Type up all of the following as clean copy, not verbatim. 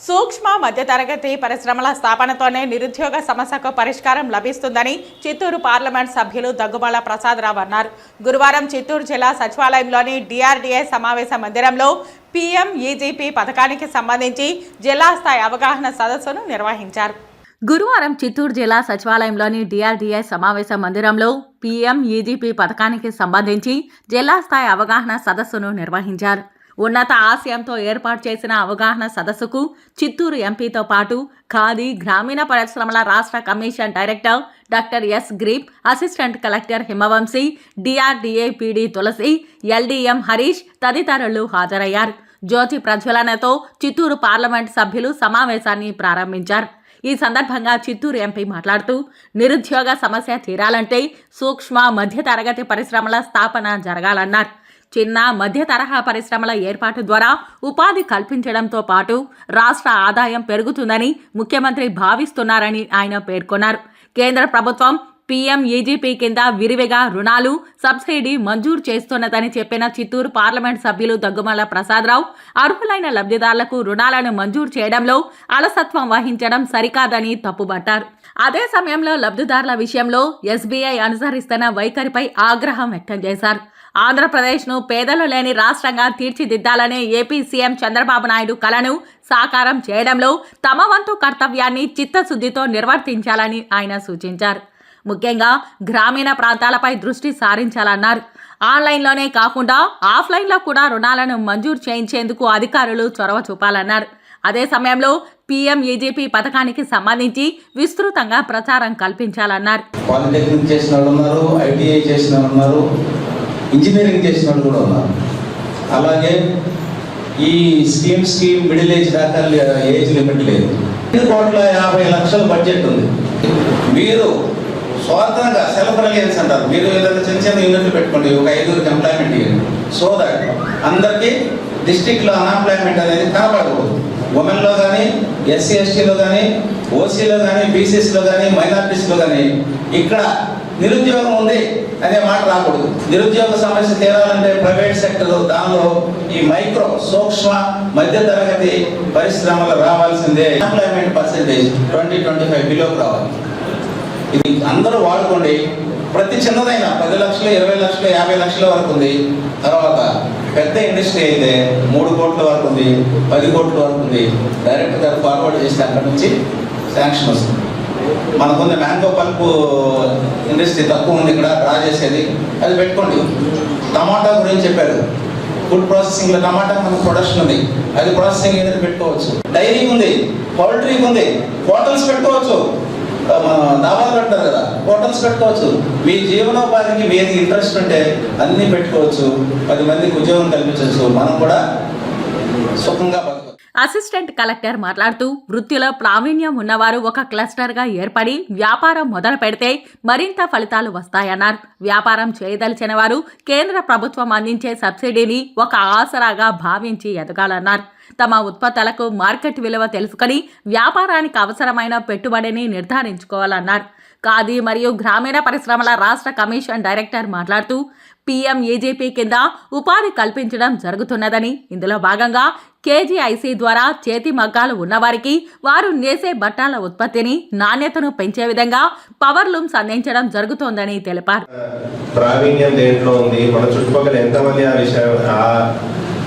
సూక్ష్మ మధ్యతరగతి పరిశ్రమల స్థాపనతోనే నిరుద్యోగ సమస్యకు పరిష్కారం లభిస్తుందని చిత్తూరు పార్లమెంట్ సభ్యులు దగ్గుబాల ప్రసాదరావు అన్నారు. గురువారం చిత్తూరు జిల్లా సచివాలయంలోని డిఆర్డీఏ సమావేశ మందిరంలో పీఎంఈజీపీ పథకానికి సంబంధించి జిల్లా స్థాయి అవగాహన సదస్సును నిర్వహించారు. గురువారం చిత్తూరు జిల్లా సచివాలయంలోని డిఆర్డీఏ సమావేశ మందిరంలో పీఎంఈజీపీ పథకానికి సంబంధించి జిల్లా స్థాయి అవగాహన సదస్సును నిర్వహించారు. ఉన్నత ఆశయంతో ఏర్పాటు చేసిన అవగాహన సదస్సుకు చిత్తూరు ఎంపీతో పాటు ఖాదీ గ్రామీణ పరిశ్రమల రాష్ట్ర కమిషన్ డైరెక్టర్ డాక్టర్ ఎస్ గ్రీప్, assistant collector Himavamshi, DRDA PD Tulasi, LDM Harish తదితరులు హాజరయ్యారు. జ్యోతి ప్రజ్వలనతో చిత్తూరు పార్లమెంట్ సభ్యులు సమావేశాన్ని ప్రారంభించారు. ఈ సందర్భంగా చిత్తూరు ఎంపీ మాట్లాడుతూ నిరుద్యోగ సమస్య తీరాలంటే సూక్ష్మ మధ్య తరగతి పరిశ్రమల స్థాపన జరగాలన్నారు. చిన్న మధ్య తరహా పరిశ్రమల ఏర్పాటు ద్వారా ఉపాధి కల్పించడంతో పాటు రాష్ట్ర ఆదాయం పెరుగుతుందని ముఖ్యమంత్రి భావిస్తున్నారని ఆయన పేర్కొన్నారు. కేంద్ర ప్రభుత్వం పీఎంఈజీపీ కింద విరివిగా రుణాలు, సబ్సిడీ మంజూరు చేస్తున్నదని చెప్పిన చిత్తూరు పార్లమెంట్ సభ్యులు దగ్గుమాల ప్రసాదరావు అర్హులైన లబ్ధిదారులకు రుణాలను మంజూరు చేయడంలో అలసత్వం వహించడం సరికాదని తప్పుబట్టారు. అదే సమయంలో లబ్ధిదారుల విషయంలో ఎస్బీఐ అనుసరిస్తున్న వైఖరిపై ఆగ్రహం వ్యక్తం చేశారు. ఆంధ్రప్రదేశ్ను పేదలు లేని రాష్ట్రంగా తీర్చిదిద్దాలనే ఏపీ సీఎం చంద్రబాబు నాయుడు కలను సాకారం చేయడంలో తమ వంతు కర్తవ్యాన్ని చిత్తశుద్ధితో నిర్వర్తించాలని ఆయన సూచించారు. ముఖ్యంగా గ్రామీణ ప్రాంతాలపై దృష్టి సారించాలన్నారు. ఆన్లైన్లోనే కాకుండా ఆఫ్లైన్లో కూడా రుణాలను మంజూరు చేయించేందుకు అధికారులు చొరవ చూపాలన్నారు. అదే సమయంలో పీఎంఈజీపీ పథకానికి సంబంధించి విస్తృతంగా ప్రచారం కల్పించాలన్నారు. పాలిటెక్నిక్ చేసిన వాళ్ళు ఉన్నారు, ఐటీఐ చేసిన వాళ్ళు ఉన్నారు, ఇంజనీరింగ్ చేసిన వాళ్ళు కూడా ఉన్నారు. అలాగే ఈ స్కీమ్స్కి మిడిల్ ఏజ్ దాకా ఏజ్ లిమిట్ లేదు. 1,50,00,000 బడ్జెట్ ఉంది. మీరు స్వార్థంగా సెల్ఫ్ రిలయన్స్ అంటారు. మీరు ఏదైనా చిన్న చిన్న యూనిట్లు పెట్టుకోండి, ఒక 5 ఎంప్లాయ్మెంట్ ఇవ్వండి. సో దట్ అందరికీ డిస్ట్రిక్ట్లో అన్ఎంప్లాయ్మెంట్ అనేది కనబడకూడదు. ఉమెన్లో కానీ, ఎస్సీ ఎస్టీలో కానీ, ఓసీలో కానీ, బీసీసీలో కానీ, మైనారిటీస్లో కానీ ఇక్కడ నిరుద్యోగం ఉంది అనే మాట రాకూడదు. నిరుద్యోగ సమస్య తీరాలంటే ప్రైవేట్ సెక్టర్, దానిలో ఈ మైక్రో సూక్ష్మ మధ్య తరగతి పరిశ్రమలు రావాల్సిందే. ఎంప్లాయ్మెంట్ పర్సెంటేజ్ 20-25 బిలోకి రావాలి. ఇది అందరూ వాడుకోండి. ప్రతి చిన్నదైనా 10 లక్షలు, 20 లక్షలు, 50 లక్షల వరకు ఉంది. తర్వాత పెద్ద ఇండస్ట్రీ అయితే 3 కోట్ల వరకు ఉంది, 10 కోట్ల వరకు ఉంది. డైరెక్ట్గా ఫార్వర్డ్ చేస్తే అక్కడ నుంచి శాంక్షన్ వస్తుంది. మనకుంది మ్యాంగో పల్ప్ ఇండస్ట్రీ తక్కువ ఉంది, ఇక్కడ డ్రా చేసేది, అది పెట్టుకోండి. టమాటా గురించి చెప్పారు. ఫుడ్ ప్రాసెసింగ్లో టమాటా మనకు ప్రొడక్షన్ ఉంది, అది ప్రాసెసింగ్ ఏదైనా పెట్టుకోవచ్చు. డైరీ ఉంది, పౌల్ట్రీ ఉంది, హోటల్స్ పెట్టుకోవచ్చు. దాబాలు పెడతారు కదా, హోటల్స్ పెట్టుకోవచ్చు. మీ జీవనోపాధికి ఏది ఇంట్రెస్ట్ ఉంటే అన్నీ పెట్టుకోవచ్చు. 10 మందికి ఉద్యోగం కల్పించవచ్చు. మనం కూడా సుఖంగా బతకవచ్చు. అసిస్టెంట్ కలెక్టర్ మాట్లాడుతూ వృత్తిలో ప్రావీణ్యం ఉన్నవారు ఒక క్లస్టర్గా ఏర్పడి వ్యాపారం మొదలు పెడితే మరింత ఫలితాలు వస్తాయన్నారు. వ్యాపారం చేయదలిచిన వారు కేంద్ర ప్రభుత్వం అందించే సబ్సిడీని ఒక ఆసరాగా భావించి ఎదగాలన్నారు. తమ ఉత్పత్తులకు మార్కెట్ విలువ తెలుసుకొని వ్యాపారానికి అవసరమైన పెట్టుబడిని నిర్ధారించుకోవాలన్నారు. ఖాదీ మరియు గ్రామీణ పరిశ్రమల రాష్ట్ర కమిషన్ డైరెక్టర్ మాట్లాడుతూ పీఎంఈజీపీ కింద ఉపాధి కల్పించడం జరుగుతున్నదని, ఇందులో భాగంగా కేజీఐసీ ద్వారా చేతి మగ్గాలు ఉన్నవారికి వారు నేసే బట్టల ఉత్పత్తిని, నాణ్యతను పెంచే విధంగా పవర్ లూమ్స్ అందించడం జరుగుతోందని తెలిపారు. ప్రావీణ్యం దేంట్లో ఉంది, మన చుట్టుపక్కల ఎంతమంది ఆ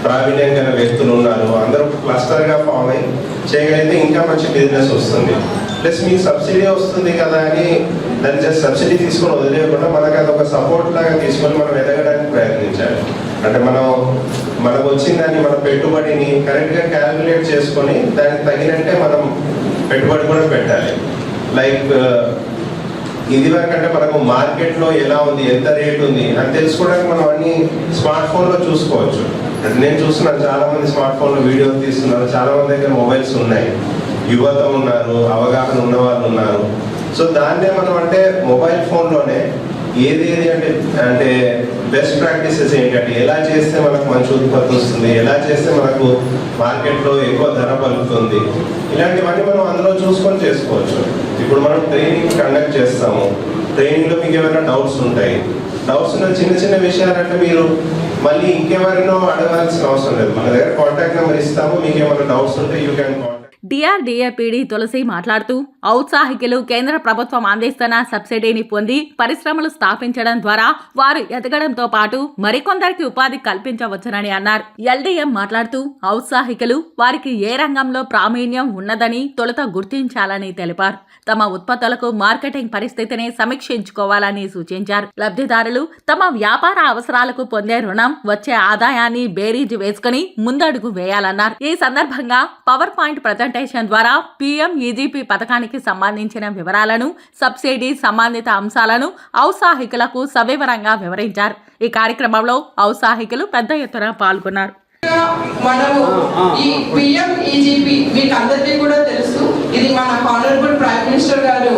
ప్రావీణ్యం గల వ్యక్తులు ఉన్నారు, అందరూ క్లస్టర్గా ఫామ్ అయ్యి చేయగలిగితే ఇంకా మంచి బిజినెస్ వస్తుంది. ప్లస్ మీకు సబ్సిడీ వస్తుంది కదా అని దాన్ని జస్ట్ సబ్సిడీ తీసుకొని వదిలేయకుండా మనకు అదొక సపోర్ట్ లాగా తీసుకొని మనం ఎదగడానికి ప్రయత్నించాలి. అంటే మనకు వచ్చిన దాన్ని మన పెట్టుబడిని కరెక్ట్గా క్యాలిక్యులేట్ చేసుకొని దానికి తగినట్టే మనం పెట్టుబడి కూడా పెట్టాలి. లైక్ ఇది వరకంటే మనకు మార్కెట్లో ఎలా ఉంది, ఎంత రేట్ ఉంది అని తెలుసుకోవడానికి మనం అన్ని స్మార్ట్ ఫోన్లో చూసుకోవచ్చు. అంటే నేను చూస్తున్నాను, చాలా మంది స్మార్ట్ ఫోన్లో వీడియోలు తీస్తున్నారు, చాలా మంది దగ్గర మొబైల్స్ ఉన్నాయి, యువత ఉన్నారు, అవగాహన ఉన్న వాళ్ళు ఉన్నారు. సో దాన్నే మనం అంటే మొబైల్ ఫోన్లోనే ఏది అంటే బెస్ట్ ప్రాక్టీసెస్ ఏంటంటే ఎలా చేస్తే మనకు మంచి ఉత్పత్తి వస్తుంది, ఎలా చేస్తే మనకు మార్కెట్లో ఎక్కువ ధర పలుకుతుంది, ఇలాంటివన్నీ మనం అందులో చూసుకొని చేసుకోవచ్చు. ఇప్పుడు మనం ట్రైనింగ్ కండక్ట్ చేస్తాము. ట్రైనింగ్లో మీకు ఏమైనా డౌట్స్ ఉంటాయి. డౌట్స్ ఉన్న చిన్న చిన్న విషయాలంటే మీరు మళ్ళీ ఇంకెవరినో అడగాల్సిన అవసరం లేదు. మన దగ్గర కాంటాక్ట్ నెంబర్ ఇస్తాము. మీకు ఏమైనా డౌట్స్ ఉంటే you can contact. DRDA PD Tulasi మాట్లాడుతూ ఔత్సాహికులు కేంద్ర ప్రభుత్వం అందిస్తున్న సబ్సిడీని పొంది పరిశ్రమలు స్థాపించడం ద్వారా వారు ఎదగడంతో పాటు మరికొందరికి ఉపాధి కల్పించవచ్చునని అన్నారు. ఎల్డీఎం మాట్లాడుతూ ఔత్సాహికులు వారికి ఏ రంగంలో ప్రావీణ్యం ఉన్నదని తొలుత గుర్తించాలని తెలిపారు. తమ ఉత్పత్తులకు మార్కెటింగ్ పరిస్థితిని సమీక్షించుకోవాలని సూచించారు. లబ్ధిదారులు తమ వ్యాపార అవసరాలకు పొందే రుణం వచ్చే ఆదాయాన్ని బేరీజు వేసుకుని ముందడుగు వేయాలన్నారు. ఈ సందర్భంగా పవర్ పాయింట్ ప్రజెంటేషన్ ద్వారా PMEGP పథకానికి సంబంధించిన వివరాలను, సబ్సిడీ సంబంధిత అంశాలను ఔత్సాహికులకు సవివరంగా వివరించారు. ఈ కార్యక్రమంలో ఔత్సాహికులు పెద్ద ఎత్తున పాల్గొన్నారు. మనము ఈ PMEGP మీకు అందరికీ కూడా తెలుసు. ఇది మన హానరబుల్ ప్రైమ్ మినిస్టర్ గారు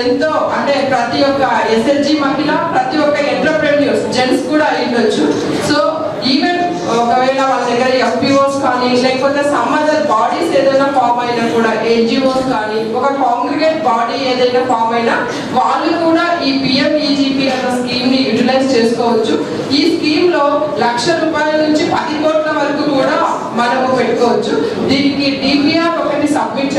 ఎంతో అంటే ప్రతి ఒక్క SHG మహిళ, ప్రతి ఒక్క ఎంటర్ప్రెన్యూర్స్ జెంట్స్ కూడా అయ్యుండొచ్చు. సో ఈవెన్ ఒకవేళ వాళ్ళ దగ్గర FPOs కానీ లేకపోతే సమ్ అదర్ బాడీస్ ఏదైనా ఫామ్ అయినా కూడా NGOs కానీ ఒక కాంగ్రిగేట్ బాడీ ఏదైనా ఫామ్ అయినా వాళ్ళు కూడా ఈ PMEGP అనే స్కీమ్ ని యూటిలైజ్ చేసుకోవచ్చు. ఈ స్కీమ్ లో ₹1,00,000 నుంచి 10 కోట్ల వరకు కూడా మనము పెట్టుకోవచ్చు. దీనికి DPR ఒకటి సబ్మిట్